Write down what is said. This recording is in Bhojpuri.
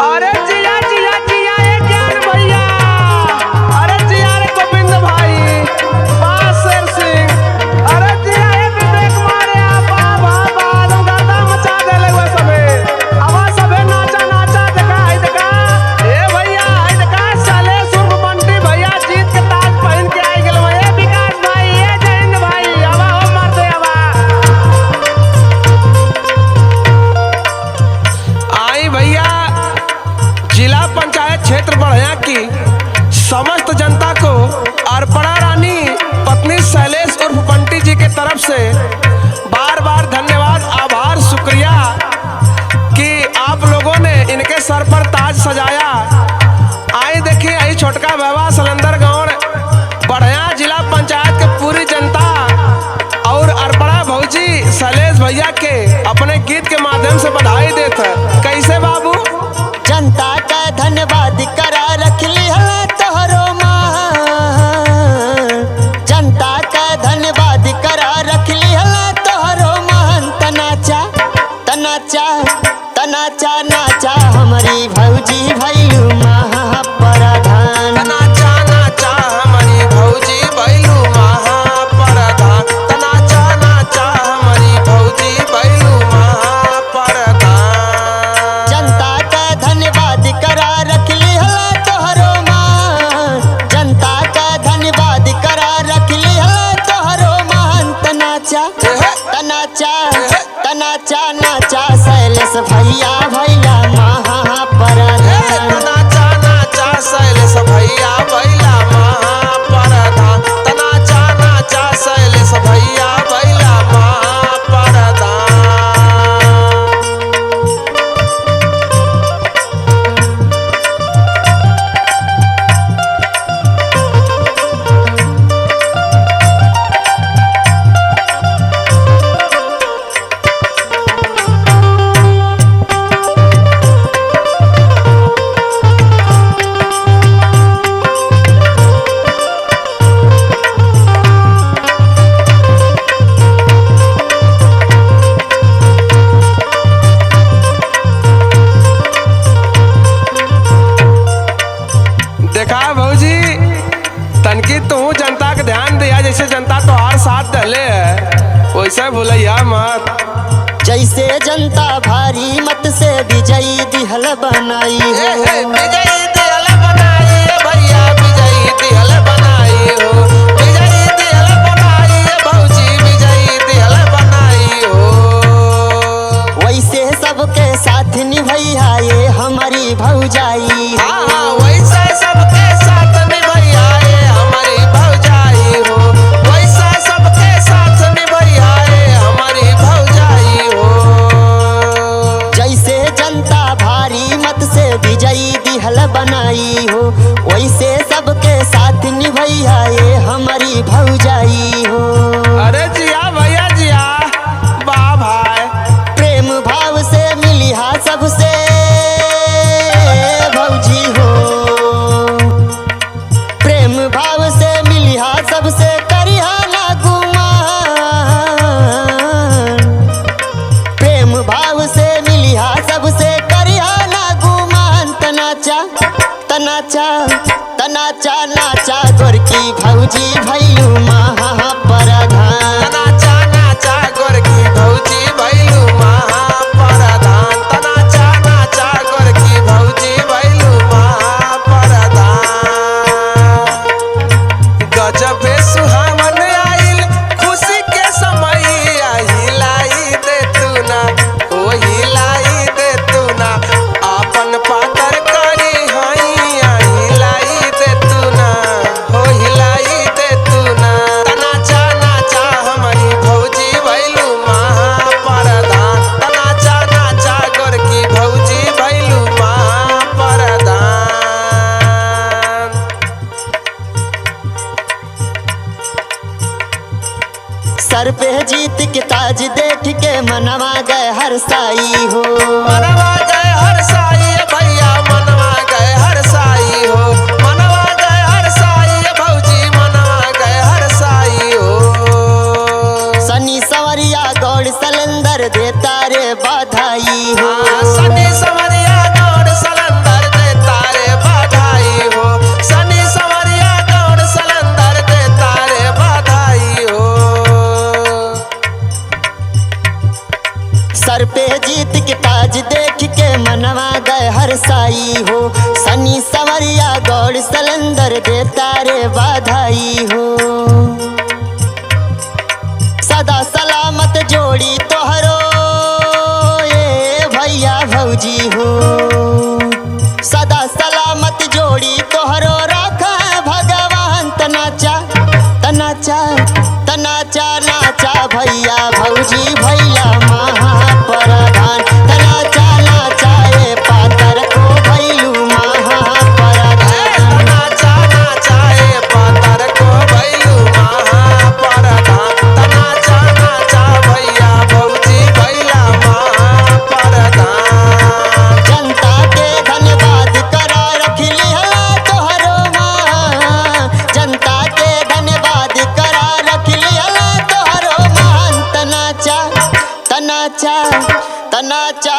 अरे जिया जिया जिया ये ज्ञान भैया। अरे जिया रे गोविंद भाई बासर सिंह। अरे जिया ये विवेक मारे आपा बाबा गर्दा मचा देले हुए सबे। आवा सबे नाचा नाचा देखा है देखा। ए भैया है देखा साले सुर बंटी भैया जीत के ताज पहन के आई गेल। ए विकास भाई ए जयंत भाई आवा हो मार दे आवा। आई भैया जिला पंचायत क्षेत्र बढ़िया की समस्त जनता को अर्पणा रानी पत्नी शैलेश उर्फ बंटी जी के तरफ से बार बार धन्यवाद आभार शुक्रिया कि आप लोगों ने इनके सर पर ताज सजाया। आई देखिए आई छोटका बाबा सलंदर गाँव बढ़िया जिला पंचायत के पूरी जनता और अर्पणा भौजी शैलेश भैया के अपने गीत के माध्यम से बधाई देते। कैसे बाबू? जनता का धन्यवाद करा रख लिहला तोहरो मान। जनता का धन्यवाद करा रख लिहला तोहरो मान। तनाचा तनाचा तनाचा नाचा हमारी भौजी भैलू महाप्रधान। तनाचा नाचा हमारी भौजी भैलू महाप्रधान। तनाचा नाचा हमारी भौजी भैलू महाप्रधान। जनता का धन्यवाद करा रख लिहला तोहरो मान। जनता का धन्यवाद करा रख लिहला तोहरो मान। तनाचा तनाचा तनाचा नाचा शैलेश भैया भैया महाप्रधान। तनाचा नाचा शैलेश भैया भैया महाप्रधान। तनाचा नाचा शैलेश भैया भैया महाप्रधान। देखा भौजी तनकी तू जनता के ध्यान दिया जैसे जनता तो हर साथ डले है वैसे भूलैया मत। जैसे जनता भारी मत से विजयी दिहल बनाई हो। विजयी दिहल बनाई भैया विजयी दिहल बनाई हो। विजयी दिहल बनाई भौजी विजयी दिहल बनाई हो। वैसे सबके साथ निभैया ये हमारी भौजाई हो। हाँ वैसे सबके साथ निभैया ये हमारी भौजाई हो। वैसे सबके साथ निभैया ये हमारी भौजाई हो। जैसे जनता भारी मत से विजयी दिहल बनाई हो। वैसे सबके साथ निभैया ये हमारी भौजाई हो। अरे जिया भैया जिया वाह भाई। प्रेम भाव से मिलिहा सबसे भौजी हो। प्रेम भाव से मिलिहा सबसे करिहा ना गुमान। प्रेम भाव से मिलिहा सबसे करिहा ना गुमान। तनाचा तनाचा तनाचा नाचा गोरकी भौजी भैलू महाप्रधान। तनाचा नाचा गोरकी भौजी भैलू महाप्रधान। तनाचा नाचा गोरकी भौजी भैलू महाप्रधान। गजबे सुहावन आइल खुशी के समय हिलाई दे तू ना ओ हिलाई दे तू ना। आपन पातर करी हैया हिलाई दे तू ना हो हिलाई दे तू ना। तनाचा नाचा हमारी भौजी भैलू महाप्रधान। तनाचा नाचा गोरकी भौजी भैलू महाप्रधान। सर पे जीत के ताज देख के मनवा गए हरसाई हो। मनवा गए हर साई भैया मनवा गए हर साई हो। मनवा गए हर साई भौजी मनवा गए हर साई हो। सनी सवरिया गौड़ सलंदर देता रे बधाई हो। सनी सवरिया गौड़ सलंदर बधाई हो। सनी सवरिया गौड़ सलंदर देता रे बधाई हो। सदा सलामत जोड़ी तोहरो ए भैया भौजी हो। सदा सलामत जोड़ी तोहरो राखा भगवान। तनाचा तनाचा तनाचा नाचा भैया भौजी भैया महाप्रधान। तनाचा नाचा ए पातर को भैलू महाप्रधान। तनाचा नाचा ए पातर को भैलू महाप्रधान। तनाचा नाचा भैया भौजी भैया महाप्रधान। जनता के धन्यवाद करा रखली हला तोहरो माँ। जनता के धन्यवाद करा रखली हला तोहरो महान। तनाचा तनाचा तनाचा